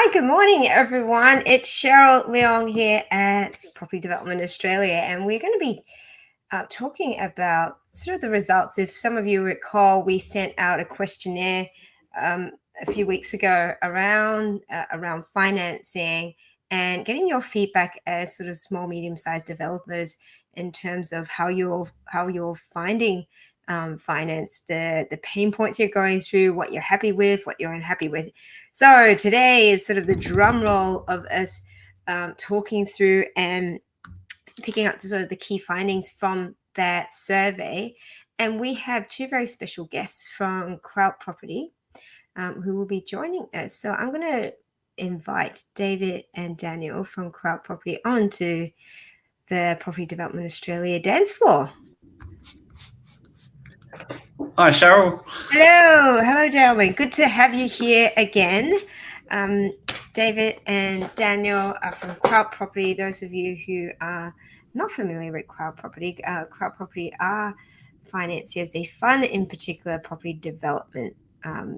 Hi, good morning, everyone. It's Cheryl Leong here at Property Development Australia, and we're going to be talking about sort of the results. If some of you recall, we sent out a questionnaire a few weeks ago around financing and getting your feedback as sort of small, medium-sized developers in terms of how you're finding finance, the pain points you're going through, what you're happy with, what you're unhappy with. So today is sort of the drum roll of us talking through and picking up sort of the key findings from that survey. And we have two very special guests from Crowd Property who will be joining us. So I'm going to invite David and Daniel from Crowd Property onto the Property Development Australia dance floor. Hi, Cheryl. Hello, gentlemen. Good to have you here again. David and Daniel are from Crowd Property. Those of you who are not familiar with Crowd Property are financiers. They fund, in particular, property development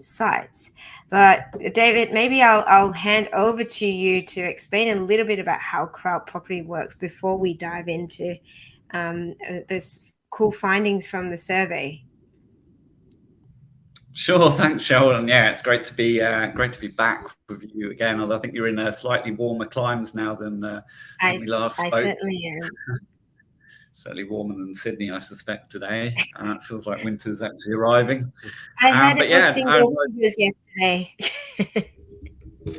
sites. But David, maybe I'll hand over to you to explain a little bit about how Crowd Property works before we dive into those cool findings from the survey. Sure, thanks, Cheryl. And yeah, it's great to be back with you again. Although I think you're in slightly warmer climes now than when we last spoke. I certainly am. Certainly warmer than Sydney, I suspect, today. It feels like winter's actually arriving. I heard it was single figures yesterday.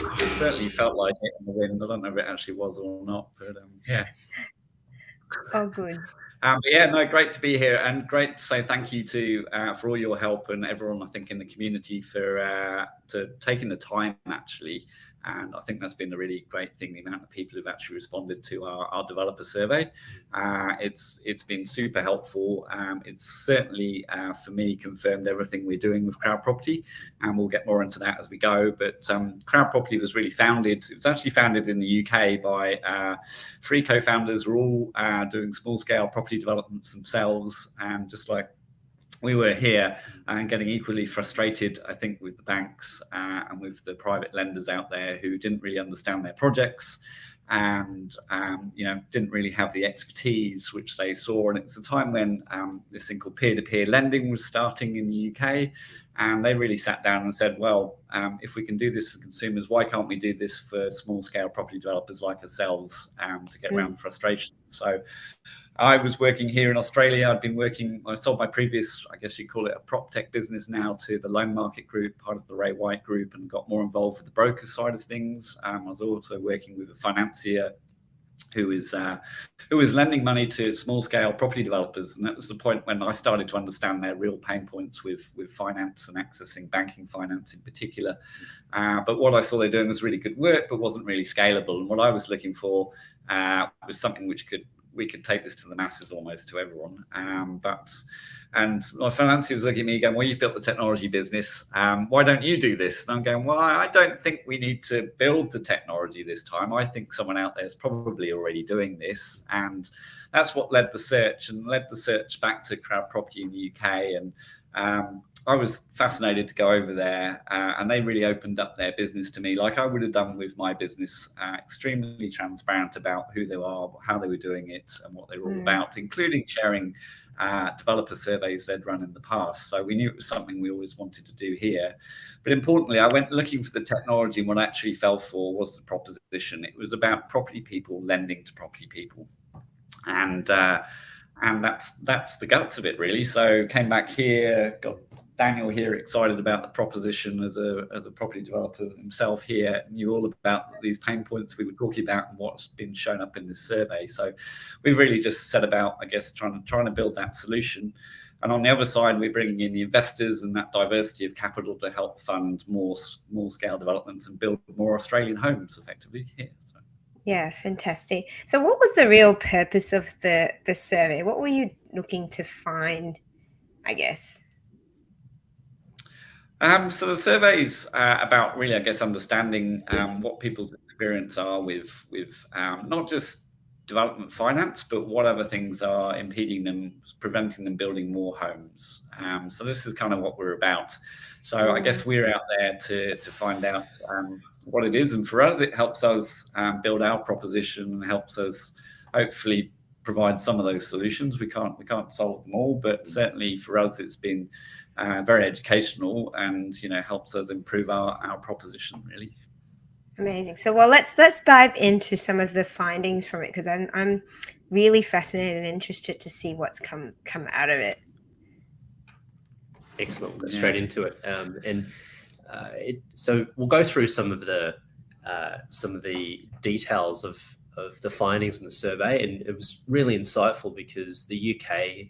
I certainly felt like it in the wind. I don't know if it actually was or not, but yeah. Oh, good. But yeah, no, great to be here, and great to say thank you to for all your help and everyone, I think, in the community for taking the time actually. And I think that's been a really great thing, the amount of people who've actually responded to our developer survey. It's been super helpful. It's certainly, for me, confirmed everything we're doing with Crowd Property, and we'll get more into that as we go. But Crowd Property was really founded, it was actually founded in the UK by 3 co-founders who are all doing small-scale property developments themselves, and just like we were here and getting equally frustrated, I think, with the banks and with the private lenders out there who didn't really understand their projects and didn't really have the expertise which they saw. And it's a time when this thing called peer-to-peer lending was starting in the UK, and they really sat down and said, well, if we can do this for consumers, why can't we do this for small-scale property developers like ourselves to get around frustration? So I was working here in Australia. I sold my previous, I guess you'd call it a prop tech business now, to the Loan Market Group, part of the Ray White Group, and got more involved with the broker side of things. I was also working with a financier who is lending money to small scale property developers. And that was the point when I started to understand their real pain points with finance and accessing banking finance in particular. But what I saw they doing was really good work, but wasn't really scalable. And what I was looking for was something which we could take this to the masses, almost to everyone. And my financier was looking at me going, well, you've built the technology business. Why don't you do this? And I'm going, well, I don't think we need to build the technology this time. I think someone out there is probably already doing this. And that's what led the search back to Crowd Property in the UK. And I was fascinated to go over there, and they really opened up their business to me, like I would have done with my business, extremely transparent about who they are, how they were doing it, and what they were all about, including sharing developer surveys they'd run in the past. So we knew it was something we always wanted to do here. But importantly, I went looking for the technology, and what I actually fell for was the proposition. It was about property people lending to property people. And that's the guts of it, really. So came back here, got Daniel here excited about the proposition as a property developer himself here, knew all about these pain points we were talking about and what's been shown up in this survey. So we've really just set about, I guess, trying to build that solution. And on the other side, we're bringing in the investors and that diversity of capital to help fund more small-scale developments and build more Australian homes effectively here. So. Yeah, fantastic. So what was the real purpose of the survey? What were you looking to find, I guess? So the survey's about really, I guess, understanding what people's experience are with not just development finance, but what other things are impeding them, preventing them building more homes. So this is kind of what we're about. So I guess we're out there to find out what it is, and for us, it helps us build our proposition and helps us hopefully provide some of those solutions. We can't solve them all, but certainly for us, it's been very educational, and helps us improve our proposition really. Amazing. So, well, let's dive into some of the findings from it, because I'm really fascinated and interested to see what's come out of it. Excellent. We'll go straight into it. So we'll go through some of the details of the findings in the survey, and it was really insightful because the UK,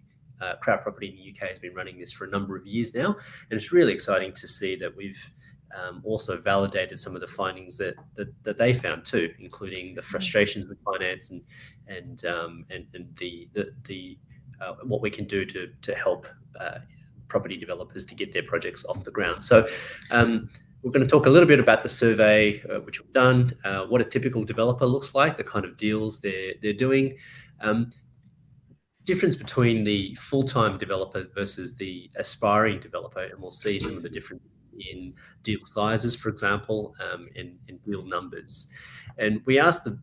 Crowd Property in the UK has been running this for a number of years now, and it's really exciting to see that we've also validated some of the findings that they found too, including the frustrations with finance and the what we can do to help property developers to get their projects off the ground. So we're going to talk a little bit about the survey which we've done, what a typical developer looks like, the kind of deals they're doing, difference between the full-time developer versus the aspiring developer, and we'll see some of the differences in deal sizes, for example, and deal numbers. And we asked the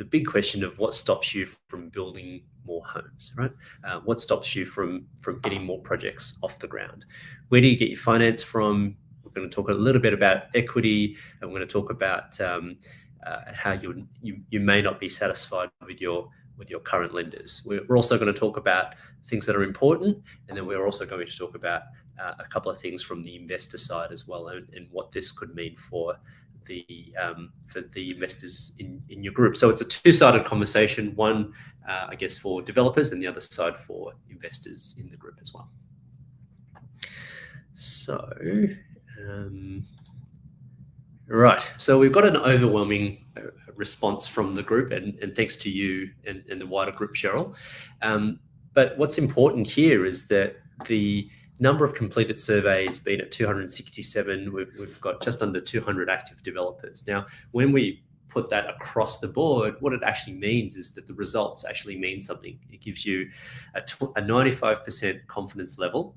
big question of what stops you from building more homes, right? What stops you from getting more projects off the ground? Where do you get your finance from? We're going to talk a little bit about equity, and we're going to talk about how you may not be satisfied with your current lenders. We're also going to talk about things that are important, and then we're also going to talk about a couple of things from the investor side as well, and what this could mean for the investors in your group. So it's a two-sided conversation, one I guess for developers and the other side for investors in the group as well. So right, so we've got an overwhelming response from the group, and thanks to you and the wider group, Cheryl. But what's important here is that the number of completed surveys been at 267. We've got just under 200 active developers. Now, when we put that across the board, what it actually means is that the results actually mean something. It gives you a 95% confidence level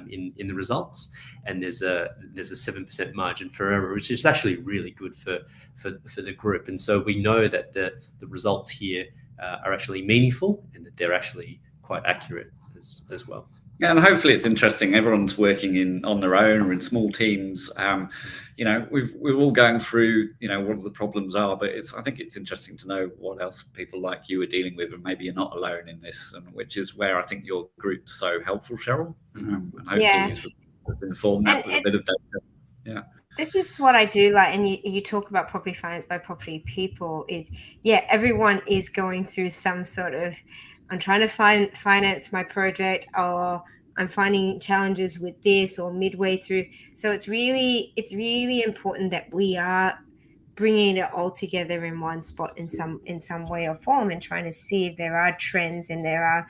in the results, and there's a 7% margin for error, which is actually really good for the group. And so we know that the results here are actually meaningful, and that they're actually quite accurate as well. Yeah, and hopefully it's interesting. Everyone's working on their own or in small teams. We're all going through, what the problems are, but I think it's interesting to know what else people like you are dealing with, and maybe you're not alone in this, and which is where I think your group's so helpful, Cheryl. And hopefully you've informed that with a bit of data. Yeah. This is what I do like, and you talk about property finance by property people. Everyone is going through some sort of, I'm trying to finance my project, or I'm finding challenges with this, or midway through. So it's really important that we are bringing it all together in one spot in some way or form, and trying to see if there are trends and there are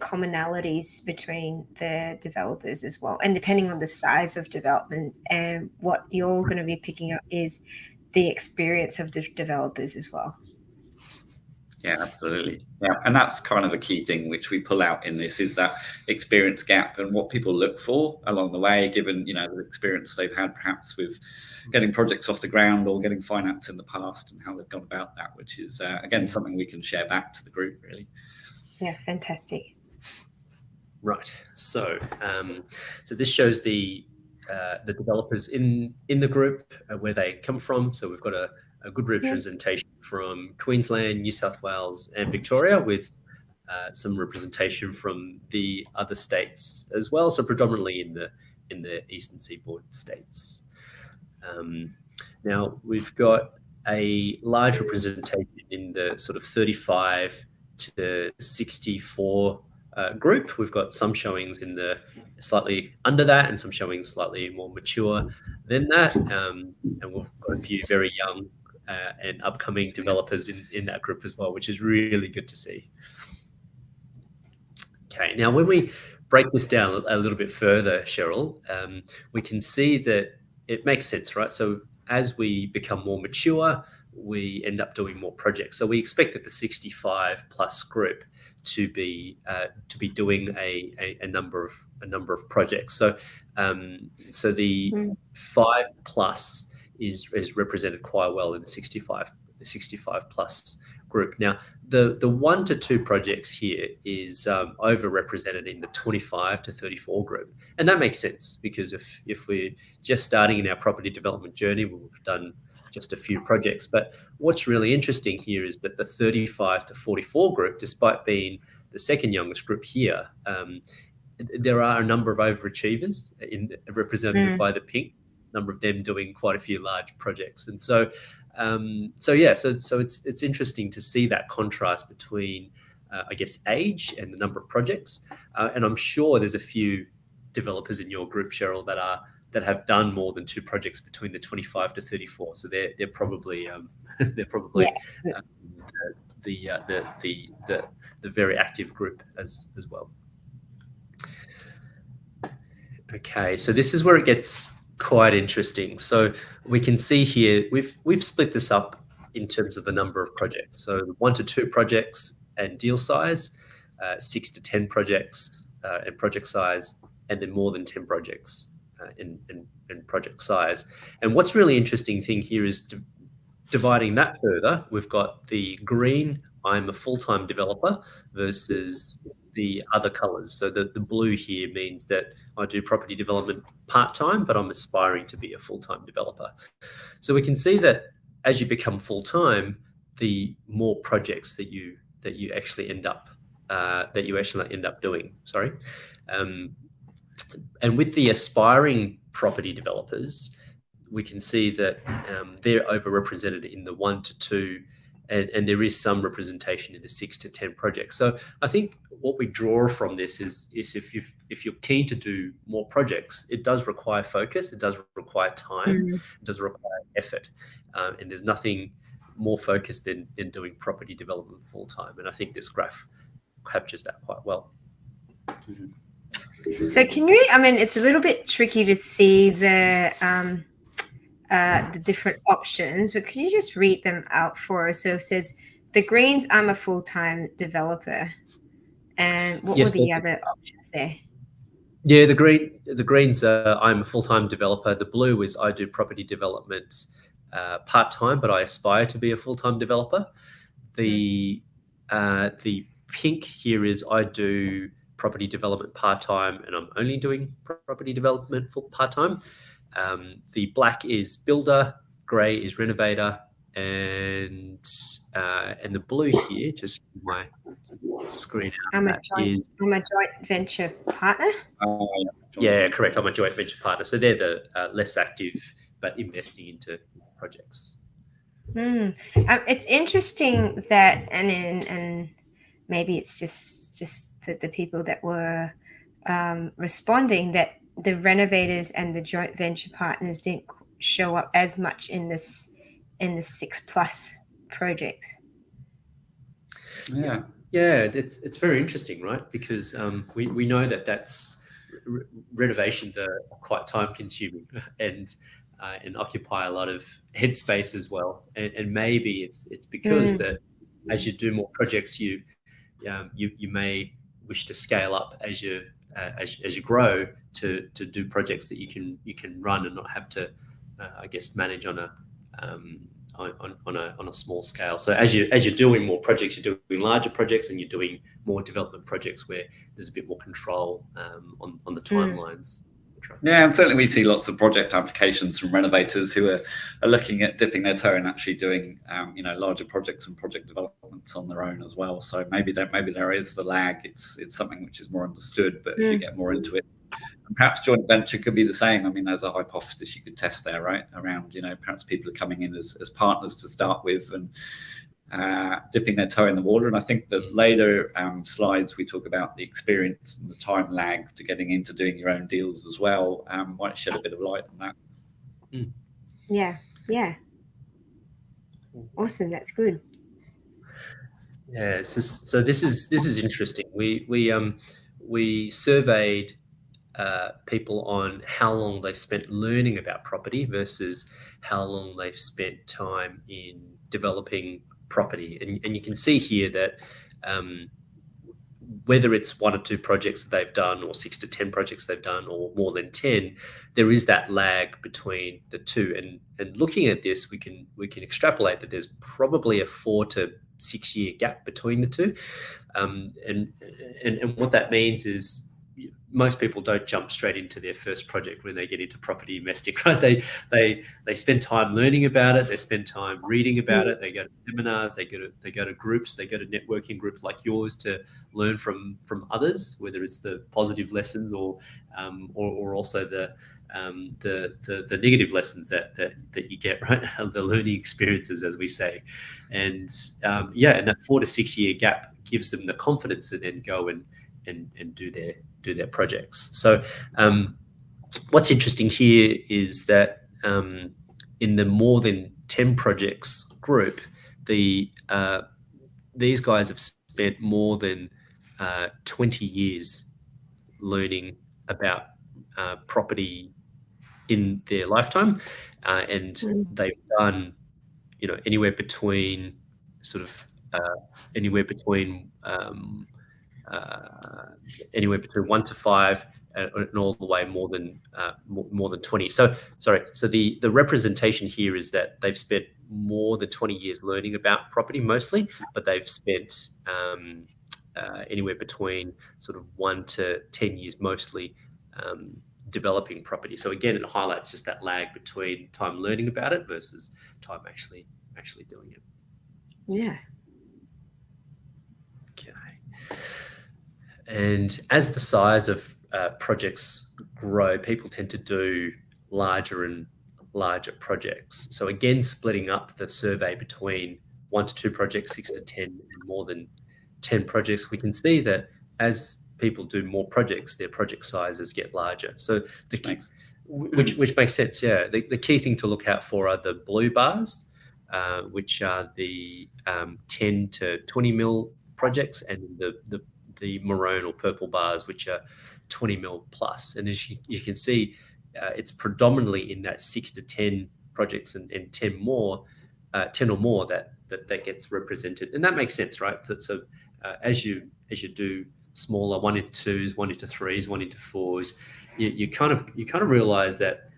commonalities between the developers as well. And depending on the size of development, and what you're going to be picking up is the experience of the developers as well. Yeah, absolutely. Yeah, and that's kind of a key thing which we pull out in this, is that experience gap and what people look for along the way, given the experience they've had perhaps with getting projects off the ground or getting finance in the past, and how they've gone about that, which is again something we can share back to the group really. Yeah, fantastic. Right. So this shows the developers in the group, where they come from. So we've got a good representation from Queensland, New South Wales, and Victoria, with some representation from the other states as well. So predominantly in the Eastern Seaboard states. Now we've got a large representation in the sort of 35 to 64 group. We've got some showings in the slightly under that, and some showings slightly more mature than that. And we've got a few very young and upcoming developers in that group as well, which is really good to see. Okay, now when we break this down a little bit further, Cheryl, we can see that it makes sense, right? So as we become more mature, we end up doing more projects. So we expect that the 65 plus group to be doing a number of projects. So the 5 plus is represented quite well in the 65 plus group. Now the 1 to 2 projects here is overrepresented in the 25 to 34 group, and that makes sense because if we're just starting in our property development journey, we've done just a few projects. But what's really interesting here is that the 35 to 44 group, despite being the second youngest group here, there are a number of overachievers represented by the pink, number of them doing quite a few large projects. And so it's interesting to see that contrast between I guess age and the number of projects. And I'm sure there's a few developers in your group, Cheryl, that have done more than 2 projects between the 25 to 34. So they're probably the very active group as well. Okay, so this is where it gets quite interesting. So we can see here we've split this up in terms of the number of projects. So 1 to 2 projects and deal size, 6 to 10 projects and project size, and then more than 10 projects in project size. And what's really interesting thing here is dividing that further. We've got the green, I'm a full-time developer, versus the other colors. So the blue here means that I do property development part-time, but I'm aspiring to be a full-time developer. So we can see that as you become full-time, the more projects that you actually end up doing. Sorry. And with the aspiring property developers, we can see that they're overrepresented in the 1 to 2, and there is some representation in the 6 to 10 projects. So I think what we draw from this is if you're keen to do more projects, it does require focus, it does require time, it does require effort, and there's nothing more focused than doing property development full time. And I think this graph captures that quite well. So can you, I mean, it's a little bit tricky to see the different options, but can you just read them out for us? So it says the greens, I'm a full-time developer. And what were the other options there? Yeah, the greens are I'm a full-time developer. The blue is I do property development part-time, but I aspire to be a full-time developer. The pink here is I do property development part-time, and I'm only doing property development for part-time. The black is builder, grey is renovator, and the blue here, just my screen out, I'm a joint venture partner. Yeah, correct. I'm a joint venture partner. So they're the less active but investing into projects. It's interesting that, and maybe it's just the people that were responding, that the renovators and the joint venture partners didn't show up as much in the 6+ projects. Yeah, it's very interesting, right? Because we know that's renovations are quite time consuming and occupy a lot of headspace as well. And maybe it's because that as you do more projects, you may wish to scale up as you grow to do projects that you can run and not have to I guess manage on a small scale. So as you're doing more projects, you're doing larger projects, and you're doing more development projects where there's a bit more control on the timelines. Yeah, and certainly we see lots of project applications from renovators who are looking at dipping their toe and actually doing larger projects and project developments on their own as well. So maybe there is the lag. It's something which is more understood, but if you get more into it, and perhaps joint venture could be the same. I mean, there's a hypothesis you could test there, right? Around perhaps people are coming in as partners to start with and dipping their toe in the water. And I think that later slides we talk about the experience and the time lag to getting into doing your own deals as well. Might shed a bit of light on that. Yeah. Awesome, that's good. Yeah, so this is interesting. We surveyed people on how long they've spent learning about property versus how long they've spent time in developing property. And you can see here that whether it's 1 or 2 projects that they've done, or 6 to 10 projects they've done, or more than 10, there is that lag between the two. And looking at this, we can extrapolate that there's probably a 4 to 6 year gap between the two. And what that means is most people don't jump straight into their first project when they get into property investing, right? They spend time learning about it. They spend time reading about it. They go to seminars. They go to groups. They go to networking groups like yours to learn from others, whether it's the positive lessons or also the negative lessons that you get, right? The learning experiences, as we say. And and that 4 to 6 year gap gives them the confidence to then go and do their projects. So what's interesting here is that in the more than 10 projects group, these guys have spent more than 20 years learning about property in their lifetime, and they've done anywhere between 1 to 5 and all the way more than 20. So the representation here is that they've spent more than 20 years learning about property mostly, but they've spent anywhere between sort of 1 to 10 years mostly developing property. So again, it highlights just that lag between time learning about it versus time actually doing it. Yeah. And as the size of projects grow, people tend to do larger and larger projects. So again, splitting up the survey between 1 to 2 projects, 6 to 10, and more than 10 projects, we can see that as people do more projects, their project sizes get larger. So which makes sense. Yeah, the key thing to look out for are the blue bars, which are the 10 to 20 mil projects, and the maroon or purple bars, which are 20 mil plus. And as you can see, it's predominantly in that 6 to 10 projects and 10 or more that gets represented. And that makes sense, right? So as you do smaller 1 into 2s, 1 into 3s, 1 into 4s, you kind of realize that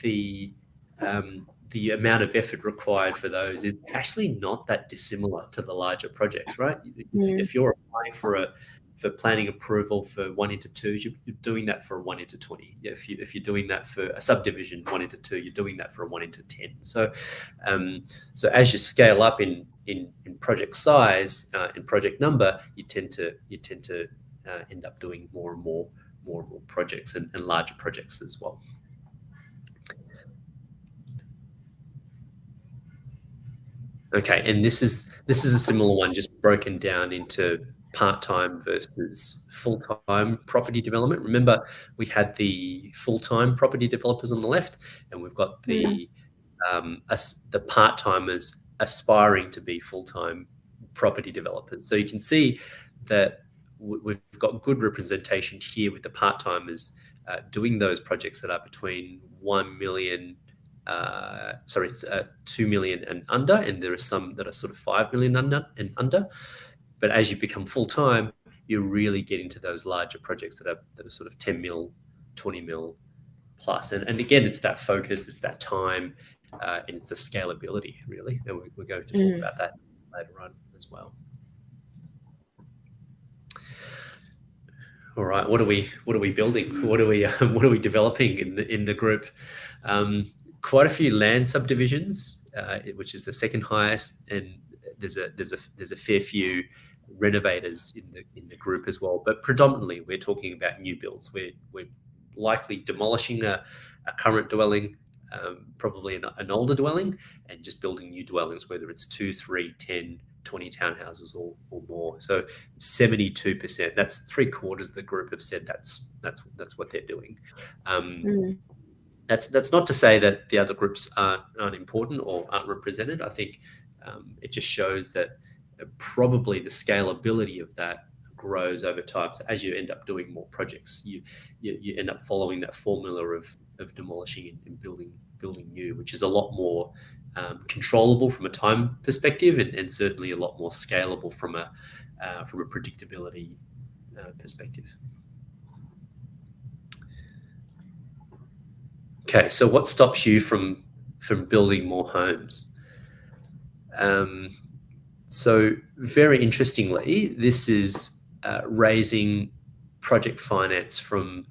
the amount of effort required for those is actually not that dissimilar to the larger projects, right? If you're applying for planning approval for 1 into 2s, you're doing that for a 1 into 20. If you're doing that for a subdivision 1 into 2, you're doing that for a 1 into 10. So as you scale up in project size and project number, you tend to end up doing more and more projects and larger projects as well. Okay, and this is a similar one, just broken down into part-time versus full-time property development. Remember, we had the full-time property developers on the left, and we've got the part-timers aspiring to be full-time property developers. So you can see that we've got good representation here with the part-timers doing those projects that are between 1 million 2 million and under, and there are some that are sort of 5 million under. But as you become full-time, you're really getting to those larger projects that are sort of 10 mil, 20 mil plus. And again, it's that focus, it's that time, and it's the scalability, really. And we're going to talk about that later on as well. All right, what are we building? What are we developing in the group? Quite a few land subdivisions, which is the second highest, and there's a fair few renovators in the group as well. But predominantly, we're talking about new builds. We're likely demolishing a current dwelling, probably an older dwelling, and just building new dwellings, whether it's 2, 3, 10, 20 townhouses or more. So 72%. That's 3/4 of the group have said that's what they're doing. That's not to say that the other groups aren't important or aren't represented. I think it just shows that probably the scalability of that grows over time. So as you end up doing more projects, you end up following that formula of demolishing and building new, which is a lot more controllable from a time perspective, and certainly a lot more scalable from a predictability perspective. Okay, so what stops you from building more homes? So very interestingly, this is raising project finance from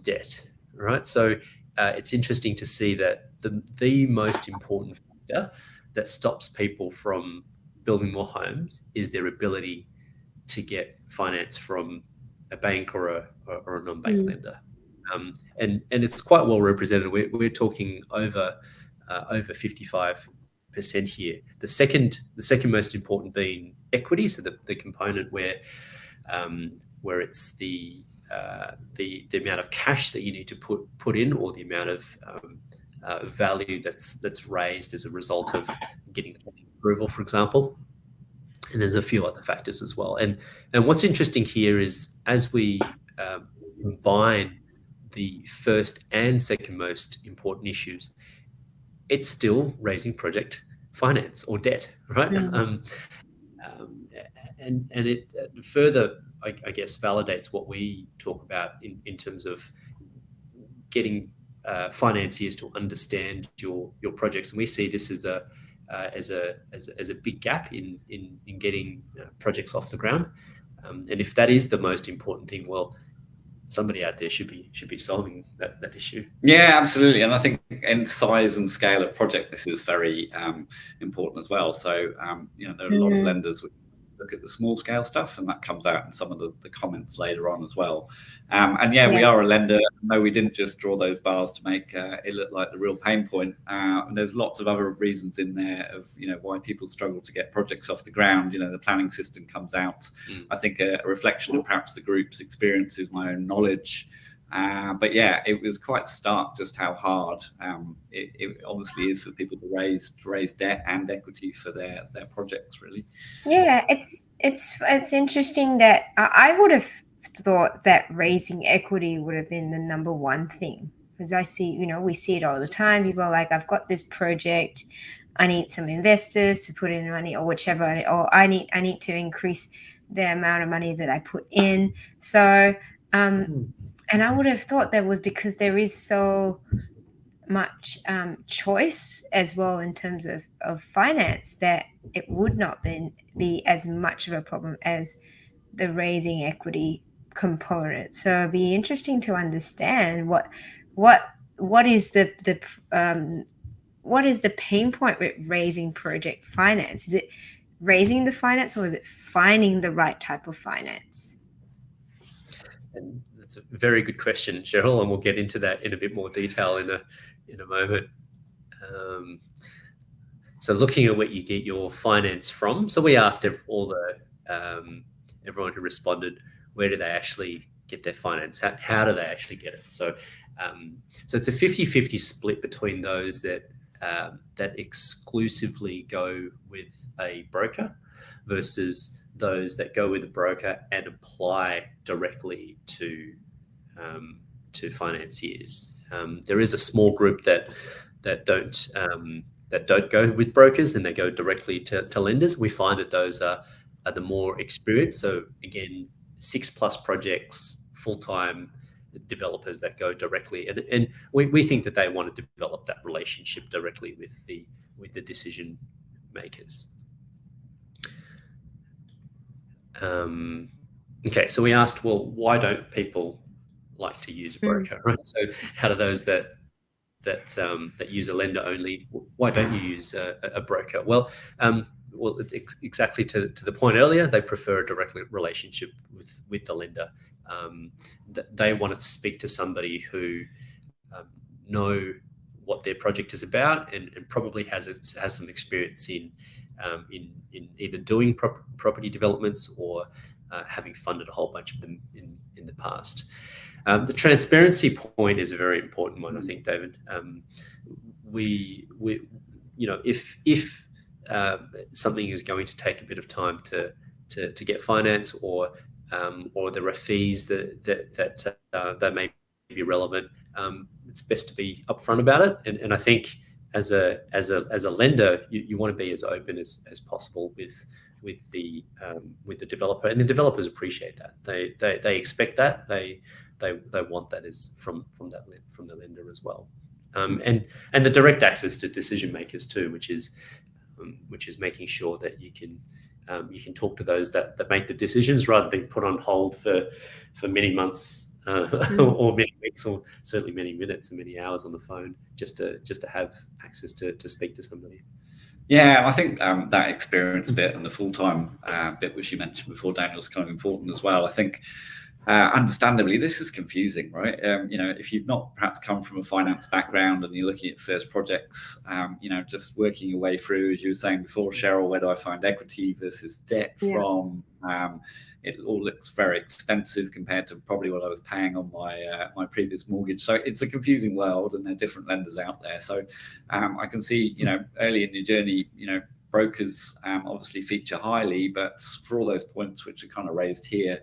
debt, right? So it's interesting to see that the most important factor that stops people from building more homes is their ability to get finance from a bank or a non-bank lender. And it's quite well represented. We're talking over 55% here. The second most important being equity, so the component where it's the amount of cash that you need to put in, or the amount of value that's raised as a result of getting approval, for example. And there's a few other factors as well. And what's interesting here is, as we combine the first and second most important issues, it's still raising project finance or debt, right? And it further, I guess, validates what we talk about in terms of getting financiers to understand your projects. And we see this as a big gap in getting projects off the ground. And if that is the most important thing, well, somebody out there should be solving that issue. Yeah, absolutely. And I think in size and scale of project, this is very important as well. So there are a lot of lenders which look at the small scale stuff, and that comes out in some of the comments later on as well. And we are a lender. No, we didn't just draw those bars to make it look like the real pain point. And there's lots of other reasons in there of why people struggle to get projects off the ground. The planning system comes out. I think a reflection of perhaps the group's experiences, my own knowledge. But yeah, it was quite stark just how hard it obviously is for people to raise debt and equity for their projects, really. Yeah, it's interesting that I would have thought that raising equity would have been the number one thing, because I see, we see it all the time. People are like, I've got this project, I need some investors to put in money or whichever, or I need to increase the amount of money that I put in. So and I would have thought that was because there is so much choice as well in terms of finance, that it would not be as much of a problem as the raising equity component. So it'd be interesting to understand what is the pain point with raising project finance. Is it raising the finance, or is it finding the right type of finance? And that's a very good question, Cheryl, and we'll get into that in a bit more detail in a moment. So looking at where you get your finance from, so we asked everyone who responded, where do they actually get their finance? How do they actually get it? So it's a 50-50 split between those that exclusively go with a broker versus those that go with a broker and apply directly to financiers. There is a small group that don't go with brokers and they go directly to lenders. We find that those are the more experienced. So again, 6+ projects, full-time developers that go directly, and we think that they want to develop that relationship directly with the decision makers. Okay, so we asked, well, why don't people like to use a broker, right? So how do those that use a lender only, why don't you use a broker? Well, exactly to the point earlier, they prefer a direct relationship with the lender. They want to speak to somebody who know what their project is about and probably has some experience in either doing property developments or having funded a whole bunch of them in the past. The transparency point is a very important one, I think, David. If something is going to take a bit of time to get finance, or or there are fees that may be relevant, it's best to be upfront about it. And I think as a lender, you want to be as open as possible with the developer, and the developers appreciate that. They expect that. They want that is from the lender as well. And the direct access to decision makers too, which is making sure that you can talk to those that make the decisions, rather than put on hold for many months or many weeks, or certainly many minutes and many hours on the phone, just to have access to speak to somebody. Yeah, I think that experience bit and the full-time bit, which you mentioned before, Daniel, is kind of important as well. I think understandably, this is confusing, right? If you've not perhaps come from a finance background and you're looking at first projects, just working your way through, as you were saying before, Cheryl, where do I find equity versus debt from? It all looks very expensive compared to probably what I was paying on my previous mortgage. So it's a confusing world, and there are different lenders out there. So I can see, early in your journey, brokers obviously feature highly, but for all those points which are kind of raised here,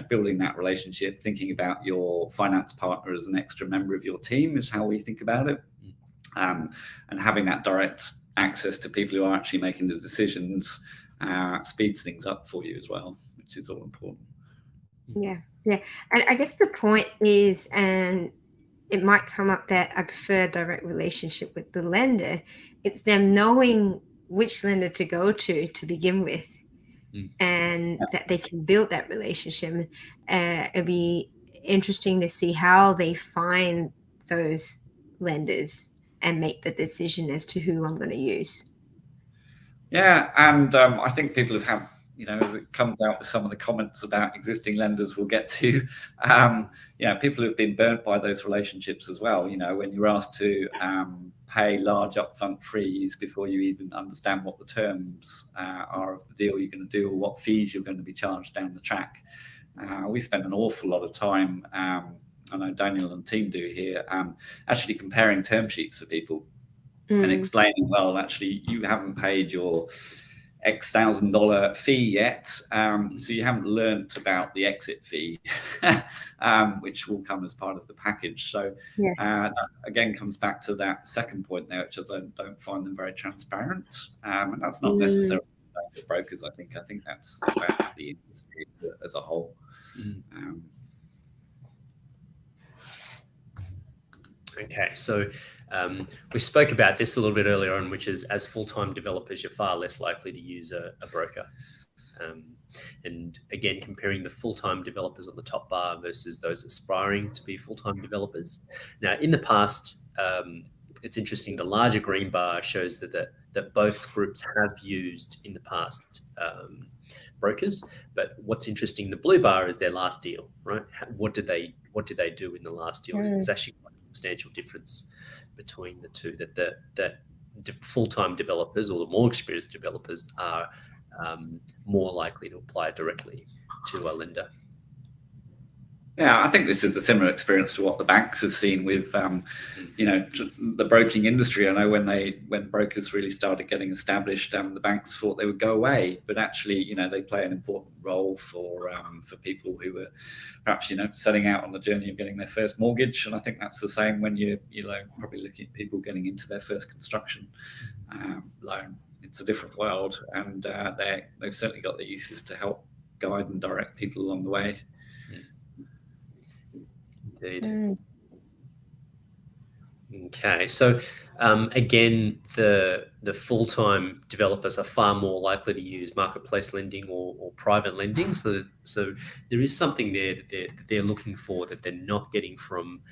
building that relationship, thinking about your finance partner as an extra member of your team is how we think about it. And having that direct access to people who are actually making the decisions speeds things up for you as well, which is all important. Yeah. And I guess the point is, and it might come up that I prefer a direct relationship with the lender. It's them knowing which lender to go to begin with, and that they can build that relationship. It'd be interesting to see how they find those lenders and make the decision as to who I'm going to use. Yeah, and I think people have had, as it comes out with some of the comments about existing lenders we'll get to, people have been burnt by those relationships as well. When you're asked to pay large upfront fees before you even understand what the terms are of the deal you're going to do, or what fees you're going to be charged down the track. We spend an awful lot of time, I know Daniel and team do here, actually comparing term sheets for people. And explaining, well, actually, you haven't paid your X $1,000 fee yet, so you haven't learnt about the exit fee, which will come as part of the package. So that again comes back to that second point there, which is I don't find them very transparent, and that's not necessarily for brokers. I think that's about the industry as a whole. Okay, so we spoke about this a little bit earlier on, which is as full-time developers, you're far less likely to use a broker. And again, comparing the full-time developers on the top bar versus those aspiring to be full-time developers. Now, in the past, it's interesting, the larger green bar shows that both groups have used in the past brokers. But what's interesting, the blue bar is their last deal, right? What did they do in the last deal? There's actually quite a substantial difference between the two, that full-time developers, or the more experienced developers, are more likely to apply directly to a lender. Yeah, I think this is a similar experience to what the banks have seen with, the broking industry. I know when brokers really started getting established, the banks thought they would go away, but actually, they play an important role for people who are perhaps, setting out on the journey of getting their first mortgage. And I think that's the same when you're probably looking at people getting into their first construction loan. It's a different world, and they've certainly got the uses to help guide and direct people along the way. Indeed. Okay, so again, the full-time developers are far more likely to use marketplace lending or private lending. So there is something there that they're looking for that they're not getting from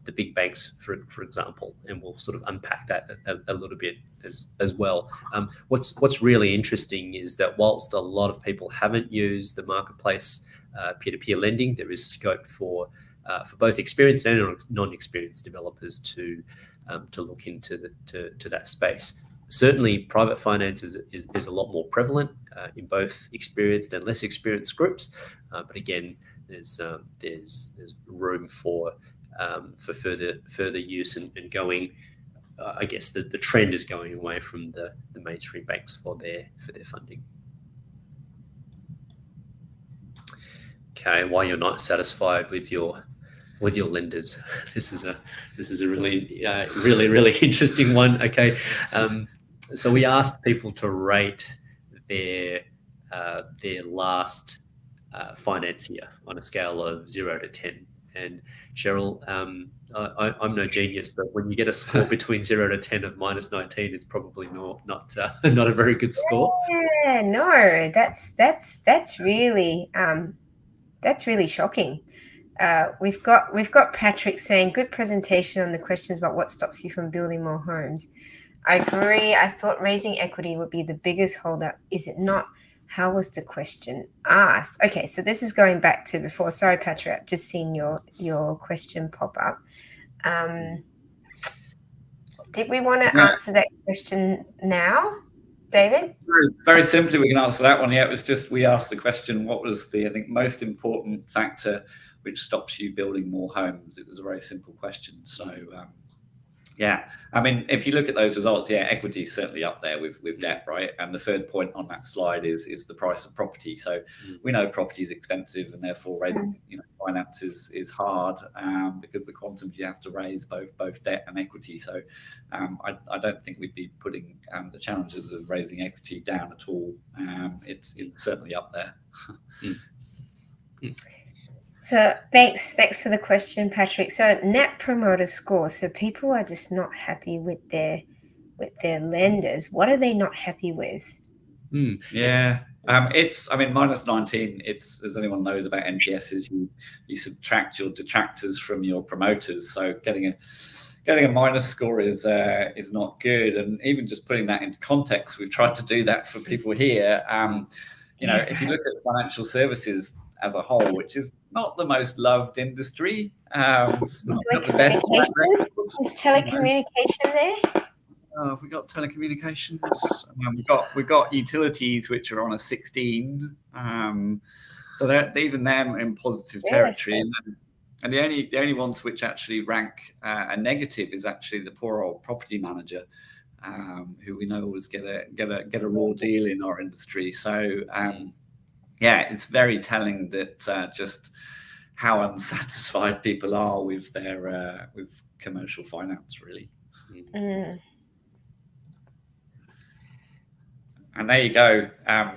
the big banks, for example, and we'll sort of unpack that a little bit as well. What's really interesting is that whilst a lot of people haven't used the marketplace peer-to-peer lending, there is scope for both experienced and non-experienced developers to look into that space. Certainly, private finance is a lot more prevalent in both experienced and less experienced groups, but again, there's room for further use and going. I guess the trend is going away from the mainstream banks for their funding. Okay, why you're not satisfied with your lenders. This is a really interesting one. Okay, so we asked people to rate their last financier on a scale of 0 to 10. And Cheryl, I'm no genius, but when you get a score between 0 to 10 of -19, it's probably not a very good score. Yeah, no, that's really shocking. We've got Patrick saying, good presentation on the questions about what stops you from building more homes. I agree. I thought raising equity would be the biggest holdup. Is it not? How was the question asked? Okay, so this is going back to before. Sorry, Patrick, I've just seen your question pop up. Did we want to answer that question now, David? Very simply, we can answer that one. Yeah, it was just, we asked the question, what was the, I think, most important factor which stops you building more homes? It was a very simple question. So, yeah, I mean, if you look at those results, yeah, equity is certainly up there with debt, right? And the third point on that slide is the price of property. So we know property is expensive, and therefore raising finance is hard because the quantum you have to raise both debt and equity. So I don't think we'd be putting the challenges of raising equity down at all. It's certainly up there. So thanks for the question, Patrick. So net promoter score. So people are just not happy with their lenders. What are they not happy with? Yeah, it's, I mean, -19. It's, as anyone knows about NPSs, you subtract your detractors from your promoters. So getting a minus score is not good. And even just putting that into context, we've tried to do that for people here. If you look at financial services as a whole, which is not the most loved industry, it's not got the best. Is telecommunication there? We got telecommunications. We've got utilities, which are on a 16. So they're even them in positive territory. Yes. And the only ones which actually rank a negative is actually the poor old property manager, who we know always get a raw deal in our industry. So yeah, it's very telling that just how unsatisfied people are with their with commercial finance, really. And there you go.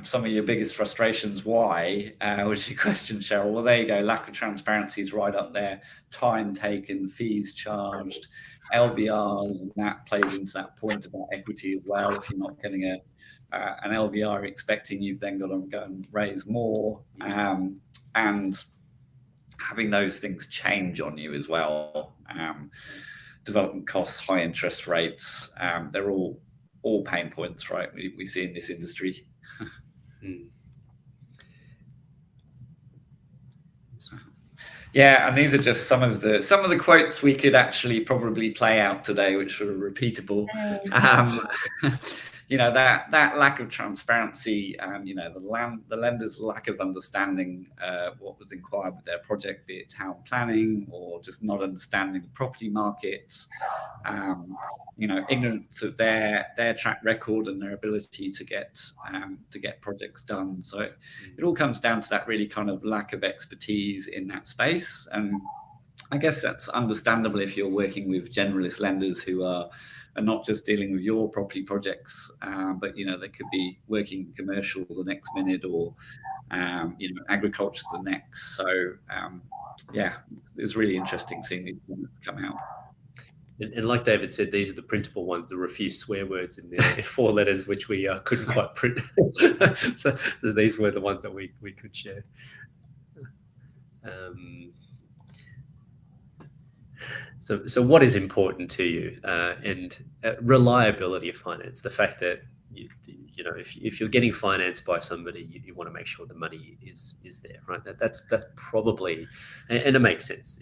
Some of your biggest frustrations. Why? Was your question, Cheryl? Well, there you go. Lack of transparency is right up there. Time taken, fees charged, LVRs, and that plays into that point about equity as well. If you're not getting an LVR expecting, you've then got to go and raise more, and having those things change on you as well. Development costs, high interest rates, they're all pain points, right? We see in this industry. Yeah, and these are just some of the quotes we could actually probably play out today, which are repeatable. That lack of transparency, the lender's lack of understanding what was inquired with their project, be it town planning or just not understanding the property market, ignorance of their track record and their ability to get projects done. So it all comes down to that really kind of lack of expertise in that space. And I guess that's understandable if you're working with generalist lenders who are not just dealing with your property projects, but they could be working commercial the next minute, or agriculture the next. So yeah, it's really interesting seeing these come out. And like David said, these are the printable ones. There were a few swear words in there, 4 letters, which we couldn't quite print. so these were the ones that we could share. So what is important to you? And reliability of finance, the fact that if you're getting financed by somebody, you want to make sure the money is there, right? That's probably, and it makes sense.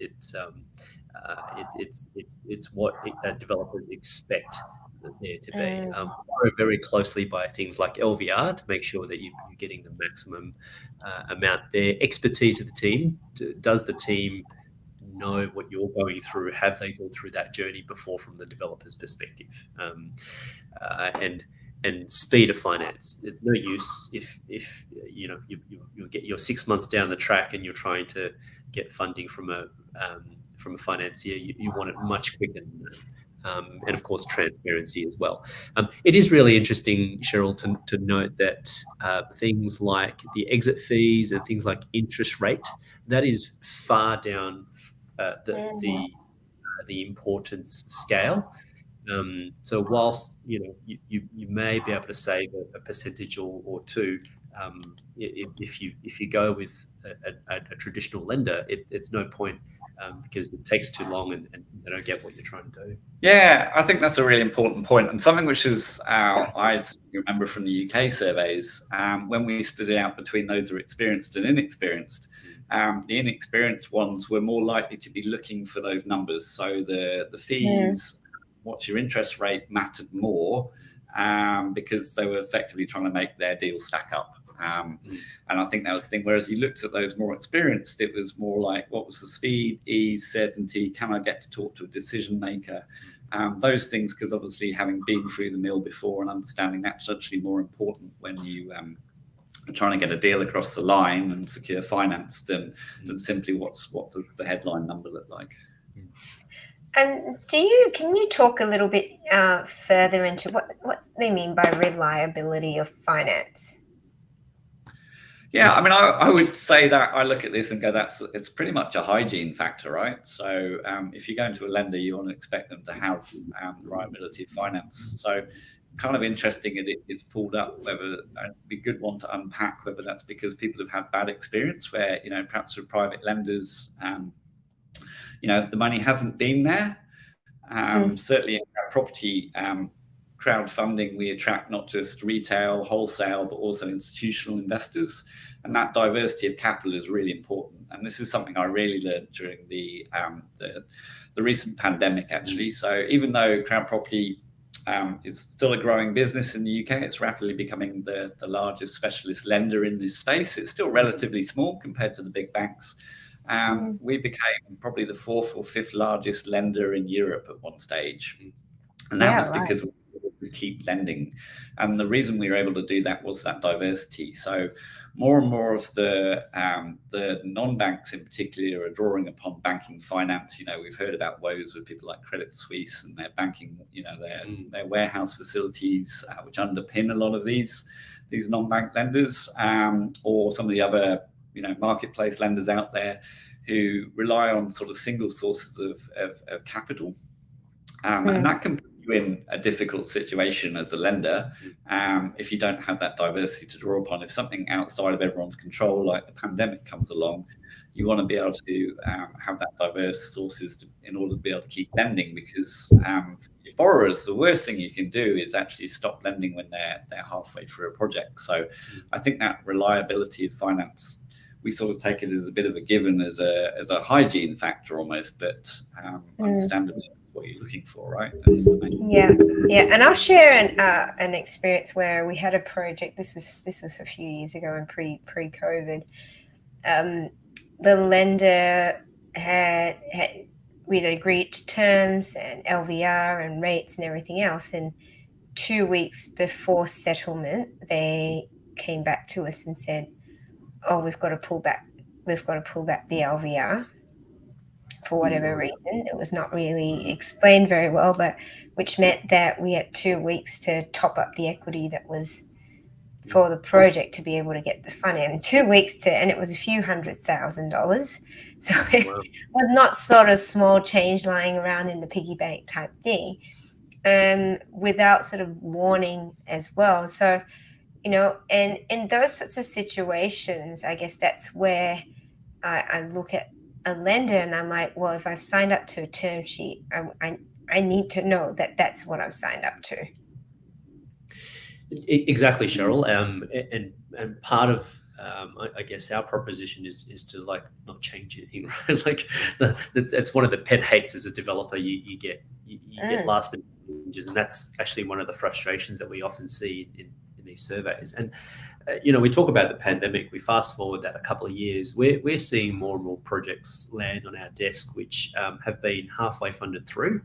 It's what developers expect there to be. Follow very closely by things like LVR to make sure that you're getting the maximum amount there. Expertise of the team. Does the team know what you're going through? Have they gone through that journey before from the developer's perspective? And and speed of finance. It's no use if you get you're 6 months down the track and you're trying to get funding from a financier. You want it much quicker than that. And of course, transparency as well. It is really interesting, Cheryl, to note that things like the exit fees and things like interest rate, that is far down the importance scale. So whilst you may be able to save a percentage or two, if you go with a traditional lender, it's no point. Because it takes too long and they don't get what you're trying to do. Yeah, I think that's a really important point, and something which is I remember from the UK surveys when we split it out between those who are experienced and inexperienced. The inexperienced ones were more likely to be looking for those numbers. So the fees, what's your interest rate, mattered more because they were effectively trying to make their deal stack up. And I think that was the thing. Whereas you looked at those more experienced, it was more like, what was the speed, ease, certainty? Can I get to talk to a decision maker? Those things, because obviously having been through the mill before and understanding that's actually more important when you are trying to get a deal across the line and secure finance than simply what does the headline number look like. And can you talk a little bit further into what they mean by reliability of finance? Yeah, I mean, I would say that I look at this and go, it's pretty much a hygiene factor, right? So if you go into a lender, you want to expect them to have reliability of finance. So kind of interesting it's pulled up, whether it'd be a good one to unpack, whether that's because people have had bad experience where, perhaps with private lenders, the money hasn't been there. Certainly in our property crowdfunding, we attract not just retail, wholesale, but also institutional investors. And that diversity of capital is really important. And this is something I really learned during the recent pandemic, actually. So even though crowd property is still a growing business in the UK, it's rapidly becoming the largest specialist lender in this space. It's still relatively small compared to the big banks. We became probably the 4th or 5th largest lender in Europe at one stage. And that was because we keep lending. And the reason we were able to do that was that diversity. So more and more of the non-banks in particular are drawing upon banking finance. We've heard about woes with people like Credit Suisse and their banking, their warehouse facilities, which underpin a lot of these non-bank lenders, or some of the other, marketplace lenders out there who rely on sort of single sources of capital. And that can put you in a difficult situation as a lender if you don't have that diversity to draw upon. If something outside of everyone's control, like the pandemic, comes along, you want to be able to have that diverse sources in order to be able to keep lending, because your borrowers, the worst thing you can do is actually stop lending when they're halfway through a project. So I think that reliability of finance, we sort of take it as a bit of a given, as a hygiene factor almost, but understandably what you're looking for, right? That's the main. Yeah. And I'll share an experience where we had a project. This was a few years ago and pre-COVID. The lender we'd agreed to terms and LVR and rates and everything else. And 2 weeks before settlement, they came back to us and said, "Oh, we've got to pull back the LVR." For whatever reason, it was not really explained very well, but which meant that we had 2 weeks to top up the equity that was for the project to be able to get the funding. And 2 weeks and it was a few $100,000. So it was not sort of small change lying around in the piggy bank type thing, and without sort of warning as well. So, and in those sorts of situations, I guess that's where I look at a lender and I'm like, well, if I've signed up to a term sheet, I need to know that that's what I've signed up to. Exactly, Cheryl. And part of I guess our proposition is to not change anything, right? It's one of the pet hates as a developer. You get last minute changes, and that's actually one of the frustrations that we often see in these surveys. And we talk about the pandemic. We fast forward that a couple of years. We're seeing more and more projects land on our desk which have been halfway funded through,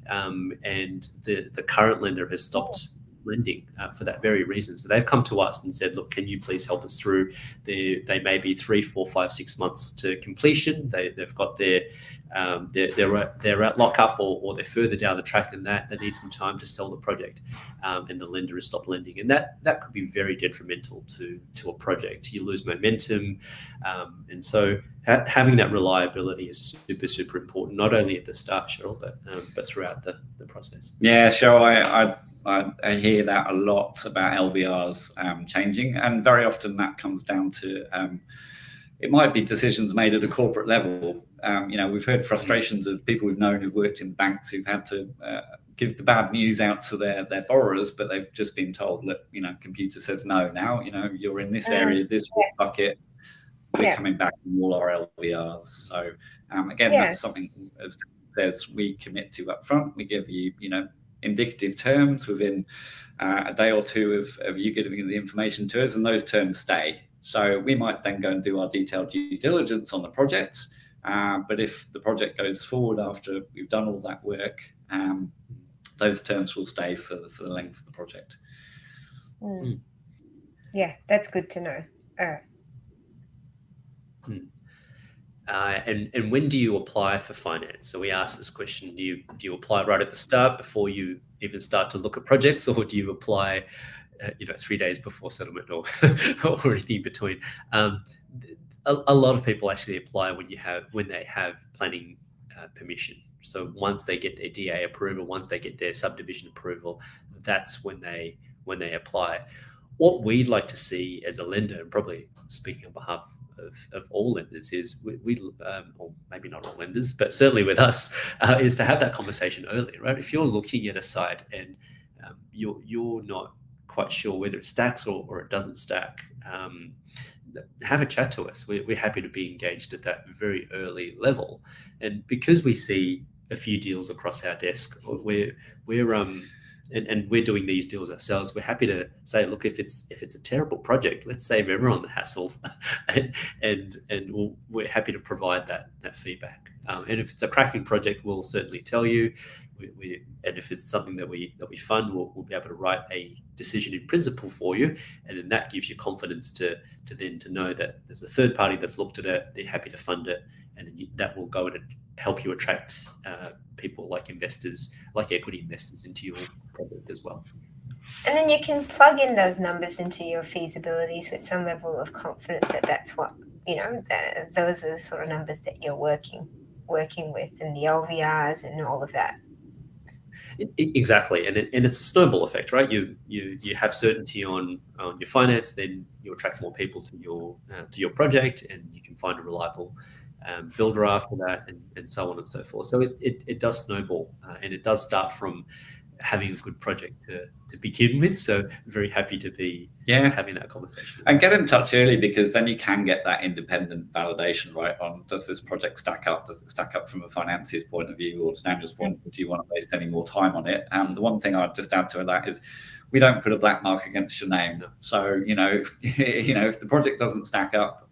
and the current lender has stopped lending for that very reason. So they've come to us and said, look, can you please help us through? They may be 3, 4, 5, 6 months to completion. They've got they're at lockup or they're further down the track than that. They need some time to sell the project, and the lender has stopped lending, and that could be very detrimental to a project. You lose momentum, and so having that reliability is super important, not only at the start, Cheryl, but throughout the process. Yeah, Cheryl, I hear that a lot about LVRs changing, and very often that comes down to it might be decisions made at a corporate level. We've heard frustrations of people we've known who've worked in banks who've had to give the bad news out to their borrowers, but they've just been told, look, computer says no now, you're in this area, this bucket, we're coming back in all our LVRs. So again, that's something, as Dan says, we commit to up front. We give you, indicative terms within a day or two of you giving the information to us, and those terms stay. So we might then go and do our detailed due diligence on the project. But if the project goes forward after we've done all that work, those terms will stay for the length of the project. Yeah, that's good to know. And when do you apply for finance? So we asked this question: do you apply right at the start before you even start to look at projects, or do you apply 3 days before settlement, or or anything in between? A lot of people actually apply when they have planning permission. So once they get their DA approval, once they get their subdivision approval, that's when they apply. What we'd like to see as a lender, and probably speaking on behalf of all lenders, is we or maybe not all lenders, but certainly with us, is to have that conversation early, right? If you're looking at a site and you're not quite sure whether it stacks or it doesn't stack, have a chat to us. We're happy to be engaged at that very early level, and because we see a few deals across our desk, we're doing these deals ourselves. We're happy to say, look, if it's a terrible project, let's save everyone the hassle, and we're happy to provide that feedback. And if it's a cracking project, we'll certainly tell you. And if it's something that we fund, we'll be able to write a decision in principle for you, and then that gives you confidence to know that there's a third party that's looked at it, they're happy to fund it, and then that will go and help you attract people like investors, like equity investors, into your project as well. And then you can plug in those numbers into your feasibilities with some level of confidence that that's what those are the sort of numbers that you're working with, and the LVRs and all of that. Exactly, and it's a snowball effect, right? You have certainty on your finance, then you attract more people to your project, and you can find a reliable builder after that, and so on and so forth. So it does snowball, and it does start from having a good project to begin with. So very happy to be having that conversation. And get in touch early, because then you can get that independent validation, right, on does this project stack up? Does it stack up from a finances point of view, or to Daniel's point, do you want to waste any more time on it? The one thing I'd just add to that is we don't put a black mark against your name. So, if the project doesn't stack up,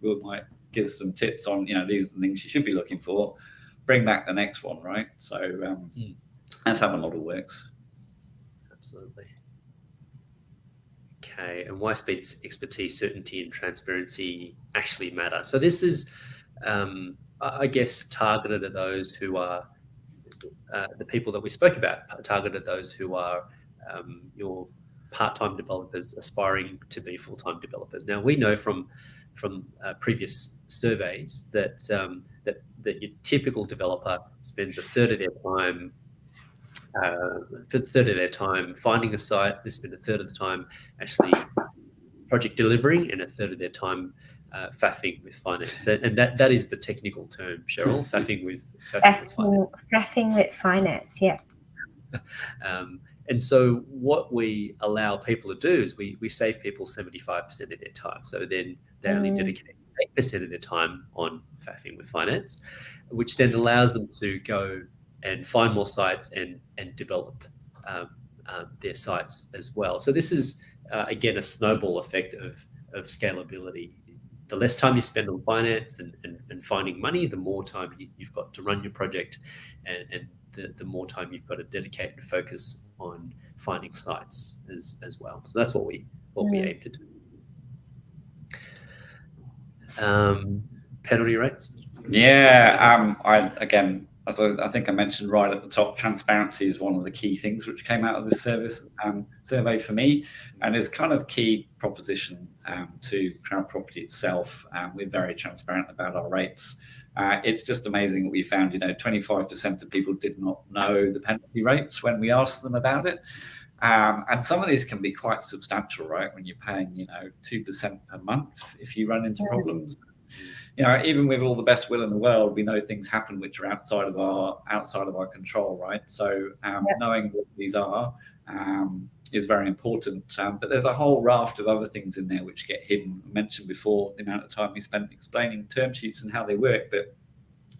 we might give some tips on, these are the things you should be looking for. Bring back the next one, right? So that's how the model works. Absolutely. Okay, and why speed's expertise, certainty, and transparency actually matter? So this is, I guess, targeted at those who are the people that we spoke about, targeted at those who are your part-time developers aspiring to be full-time developers. Now, we know from previous surveys that your typical developer spends a third of their time finding a site. They spend a third of the time actually project delivering, and a third of their time faffing with finance. And that is the technical term, Cheryl, faffing with finance. Faffing with finance, yeah. And so what we allow people to do is we save people 75% of their time. So then they only dedicate 8% of their time on faffing with finance, which then allows them to go and find more sites and develop their sites as well. So this is, again, a snowball effect of scalability. The less time you spend on finance and finding money, the more time you've got to run your project, and the more time you've got to dedicate and focus on finding sites as well. So that's what we aim to do. Penalty rates? Yeah, as I think I mentioned right at the top, transparency is one of the key things which came out of this survey for me, and is kind of key proposition to Crowd Property itself. We're very transparent about our rates. It's just amazing what we found. 25% of people did not know the penalty rates when we asked them about it. And some of these can be quite substantial, right? When you're paying, 2% per month if you run into problems. Even with all the best will in the world, we know things happen which are outside of our control, right? So knowing what these are is very important. But there's a whole raft of other things in there which get hidden. I mentioned before the amount of time we spent explaining term sheets and how they work, but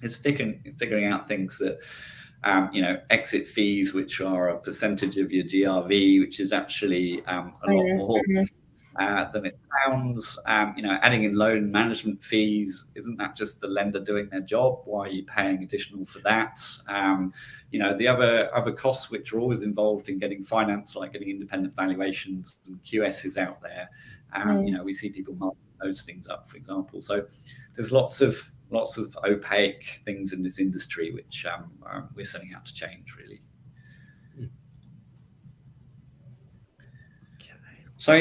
it's figuring out things that exit fees, which are a percentage of your GRV, which is actually a lot more than it sounds. Adding in loan management fees, isn't that just the lender doing their job? Why are you paying additional for that? The other costs which are always involved in getting finance, like getting independent valuations and QSs out there. We see people marking those things up, for example. So there's lots of opaque things in this industry which we're setting out to change, really. So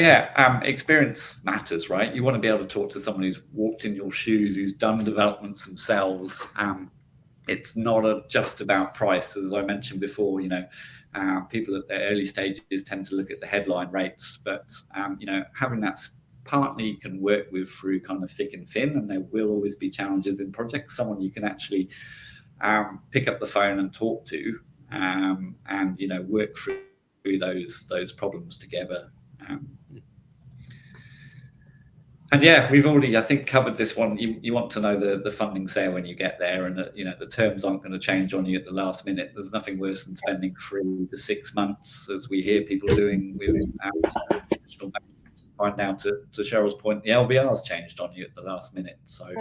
experience matters, right? You want to be able to talk to someone who's walked in your shoes, who's done developments themselves. It's not just about price, as I mentioned before. People at the early stages tend to look at the headline rates, but having that partner you can work with through kind of thick and thin, and there will always be challenges in projects. Someone you can actually pick up the phone and talk to, and work through those problems together. We've already, I think, covered this one. You want to know the funding's there when you get there, and that the terms aren't going to change on you at the last minute. There's nothing worse than spending 3 to 6 months, as we hear people doing with traditional banks. Find out, to Cheryl's point, the LVR's changed on you at the last minute. So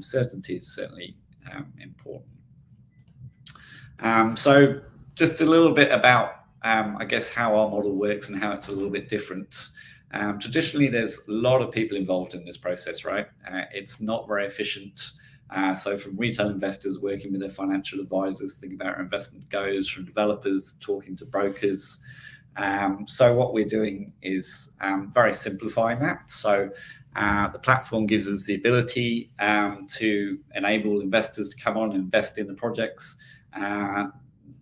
certainty is certainly important. So just a little bit about I guess how our model works and how it's a little bit different. Traditionally, there's a lot of people involved in this process, right? It's not very efficient. So from retail investors working with their financial advisors, thinking about where investment goes, from developers talking to brokers. So what we're doing is very simplifying that. So the platform gives us the ability to enable investors to come on and invest in the projects.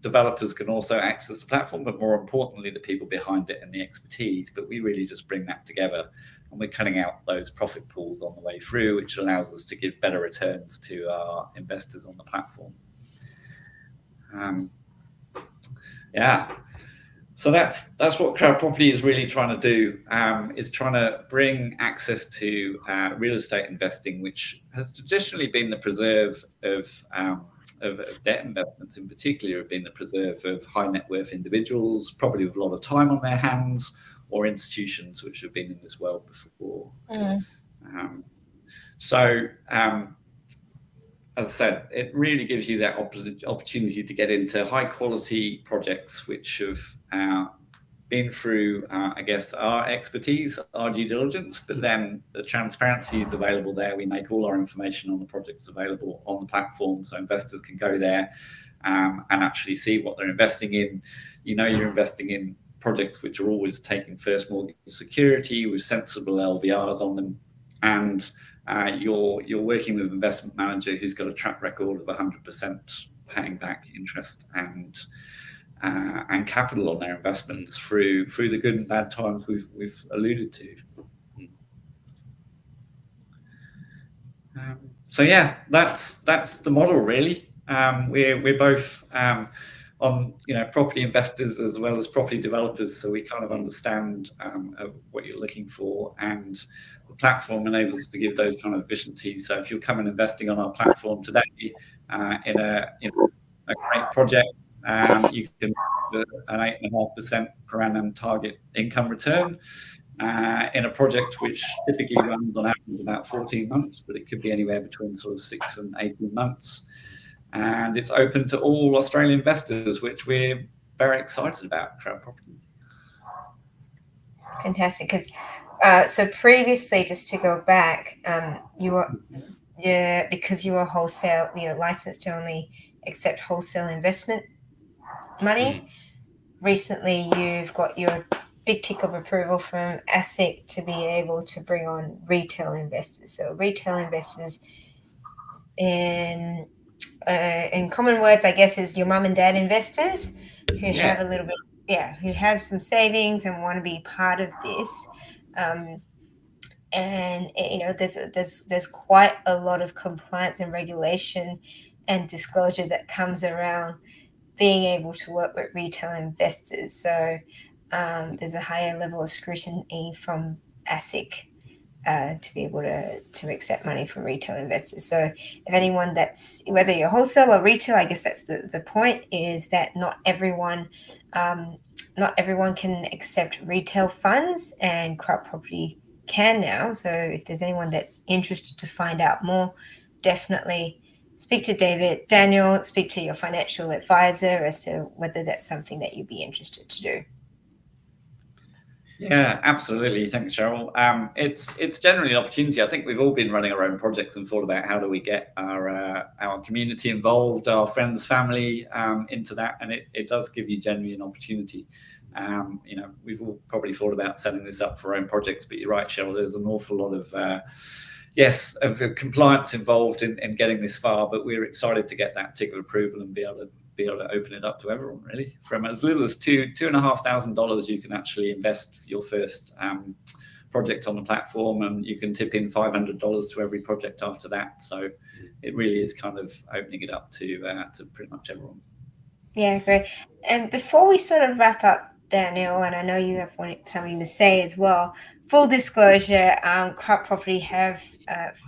Developers can also access the platform, but more importantly, the people behind it and the expertise. But we really just bring that together, and we're cutting out those profit pools on the way through, which allows us to give better returns to our investors on the platform. So that's what Crowd Property is really trying to do, is trying to bring access to real estate investing, which has traditionally been the preserve of debt investments, in particular, have been the preserve of high net worth individuals, probably with a lot of time on their hands, or institutions which have been in this world before. As I said, it really gives you that opportunity to get into high quality projects which have been through, I guess, our expertise, our due diligence, but then the transparency is available there. We make all our information on the projects available on the platform, so investors can go there and actually see what they're investing in. You're investing in projects which are always taking first mortgage security with sensible LVRs on them, and you're working with an investment manager who's got a track record of 100% paying back interest and capital on their investments through the good and bad times we've alluded to. That's the model, really. We're both on property investors as well as property developers, so we kind of understand what you're looking for, and the platform enables us to give those kind of efficiencies. So if you're coming investing on our platform today in a great project, you can get an 8.5% per annum target income return in a project which typically runs on average about 14 months, but it could be anywhere between sort of 6 and 18 months. And it's open to all Australian investors, which we're very excited about crowd property. Fantastic. Because so previously, just to go back, you were because you were wholesale, you're licensed to only accept wholesale investment money. Recently, you've got your big tick of approval from ASIC to be able to bring on retail investors. So retail investors, in common words, I guess, is your mum and dad investors who have a little bit, who have some savings and want to be part of this. And you know, there's quite a lot of compliance and regulation and disclosure that comes around being able to work with retail investors. So there's a higher level of scrutiny from ASIC to be able to accept money from retail investors. So if anyone that's, whether you're wholesale or retail, I guess that's the point, is that not everyone can accept retail funds, and crowd property can now. So if there's anyone that's interested to find out more, definitely speak to Daniel, speak to your financial advisor as to whether that's something that you'd be interested to do. Yeah, absolutely. Thanks, Cheryl. It's generally an opportunity. I think we've all been running our own projects and thought about how do we get our community involved, our friends, family into that, and it does give you genuinely an opportunity. You know, we've all probably thought about setting this up for our own projects, but you're right, Cheryl. There's an awful lot of of compliance involved in getting this far, but we're excited to get that tick of approval and be able to open it up to everyone, really. From as little as $2,500, you can actually invest your first project on the platform, and you can tip in $500 to every project after that. So it really is kind of opening it up to pretty much everyone. Yeah, great. And before we sort of wrap up, Daniel, and I know you have something to say as well, full disclosure, crowd property have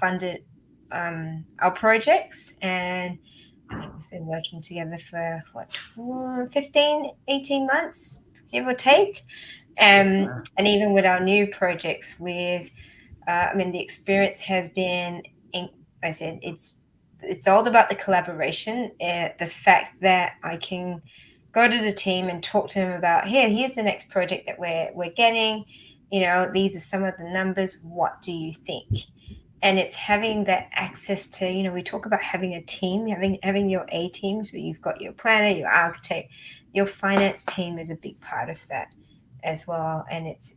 funded our projects, and I think we've been working together for 15, 18 months, give or take. And even with our new projects, the experience has been, I said, it's all about the collaboration, the fact that I can go to the team and talk to them about, here's the next project that we're getting, you know, these are some of the numbers, what do you think? And it's having that access to, you know, we talk about having a team, having your A team. So you've got your planner, your architect, your finance team is a big part of that as well. And it's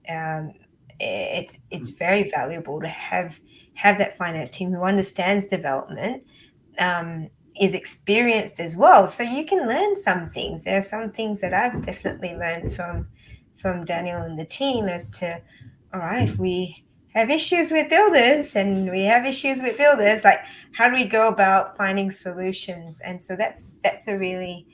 very valuable to have that finance team who understands development, is experienced as well. So you can learn some things. There are some things that I've definitely learned from Daniel and the team as to, all right, we have issues with builders and we have issues with builders, like how do we go about finding solutions? And so that's really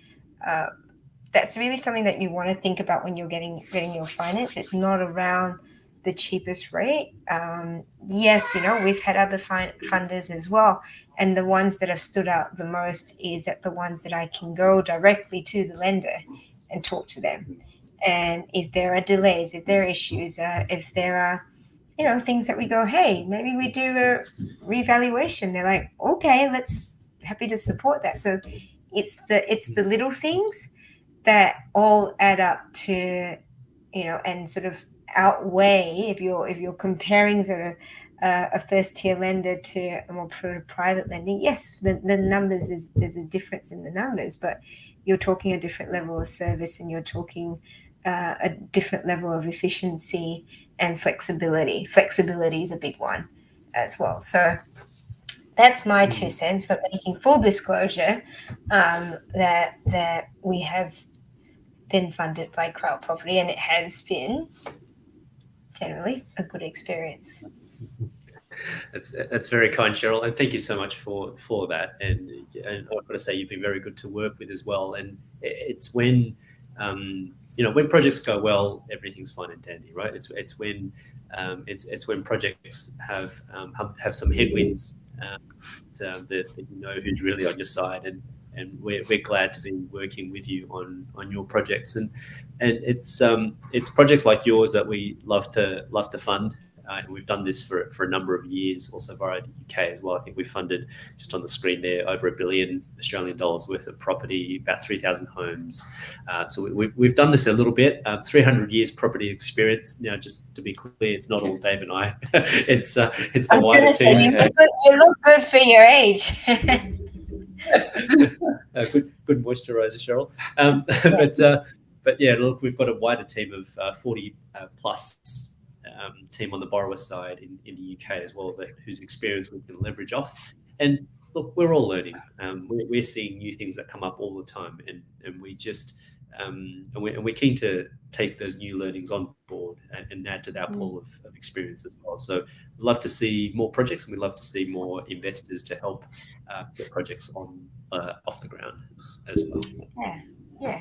something that you want to think about when you're getting your finance. It's not around the cheapest rate. Yes, you know, we've had other funders as well, and the ones that have stood out the most is that the ones that I can go directly to the lender and talk to them. And if there are delays, if there are issues, if there are, you know, things that we go, hey, maybe we do a revaluation. They're like, okay, happy to support that. So it's the little things that all add up to, you know, and sort of outweigh if you're comparing sort of a first tier lender to a more private lending. Yes, the numbers, there's a difference in the numbers, but you're talking a different level of service, and you're talking a different level of efficiency and flexibility. Flexibility is a big one as well. So that's my 2 cents, but making full disclosure that we have been funded by crowd property, and it has been generally a good experience. That's very kind, Cheryl, and thank you so much for that. And I've got to say, you've been very good to work with as well. And it's when when projects go well, everything's fine and dandy, right? It's when projects have some headwinds that you know who's really on your side, and we're glad to be working with you on your projects, and it's projects like yours that we love to fund. We've done this for a number of years, also via the UK as well. I think we funded, just on the screen there, over $1 billion Australian worth of property, about 3,000 homes. So we've done this a little bit. 300 years property experience. Now, just to be clear, it's not all Dave and I. It's the wider team. You look good for your age. Good moisturizer, Cheryl. But yeah, look, we've got a wider team of 40 plus team on the borrower side in the UK as well, whose experience we can leverage off. And look, we're all learning. We're seeing new things that come up all the time, and we just and we're keen to take those new learnings on board and add to that pool of experience as well. So we'd love to see more projects, and we'd love to see more investors to help get projects on off the ground as well. Yeah.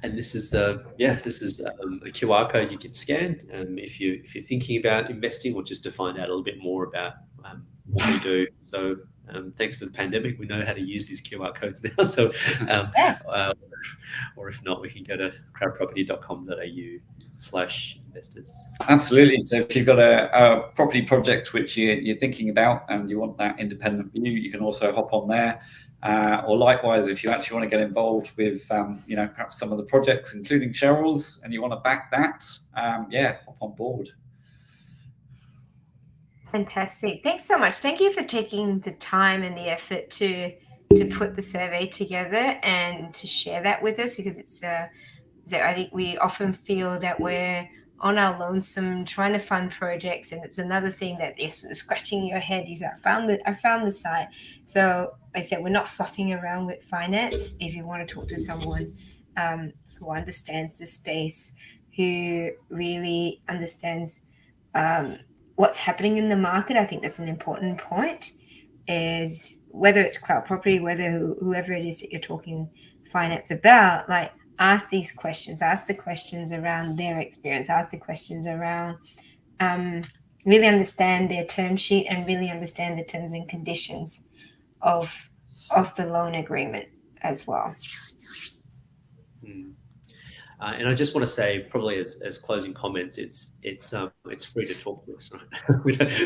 And this is a QR code you can scan if you're thinking about investing, or just to find out a little bit more about what we do. So thanks to the pandemic, we know how to use these QR codes now. So or if not, we can go to crowdproperty.com.au/investors. Absolutely. So if you've got a property project which you're thinking about and you want that independent view, you can also hop on there. Or likewise, if you actually want to get involved with, perhaps some of the projects, including Cheryl's, and you want to back that, hop on board. Fantastic. Thanks so much. Thank you for taking the time and the effort to put the survey together and to share that with us, because it's I think we often feel that we're on our lonesome trying to fund projects, and it's another thing that is scratching your head. I found the site. So like I said, we're not fluffing around with finance. If you want to talk to someone who understands the space, who really understands what's happening in the market, I think that's an important point. Is whether it's crowd property, whether whoever it is that you're talking finance about, like, ask these questions, ask the questions around their experience, ask the questions around really understand their term sheet and really understand the terms and conditions of the loan agreement as well. And I just want to say, probably as closing comments, it's free to talk to us, right?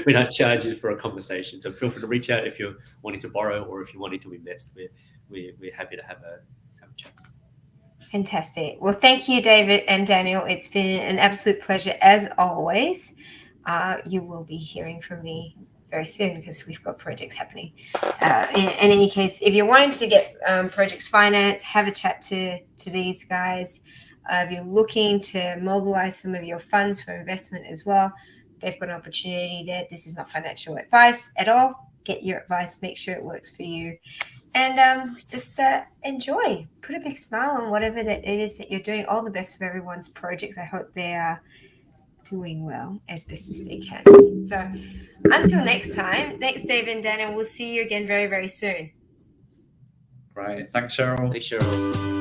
we don't charge you for a conversation, so feel free to reach out if you're wanting to borrow or if you're wanting to invest. We're happy to have a chat. Fantastic. Well, thank you, David and Daniel. It's been an absolute pleasure as always. You will be hearing from me very soon because we've got projects happening. In any case, if you're wanting to get projects financed, have a chat to these guys. If you're looking to mobilize some of your funds for investment as well, they've got an opportunity there. This is not financial advice at all. Get your advice, make sure it works for you. And just enjoy. Put a big smile on whatever that it is that you're doing. All the best for everyone's projects. I hope they are doing well as best as they can. So until next time, thanks, David and Daniel. We'll see you again very, very soon. Right. Thanks, Cheryl. Thanks, Cheryl.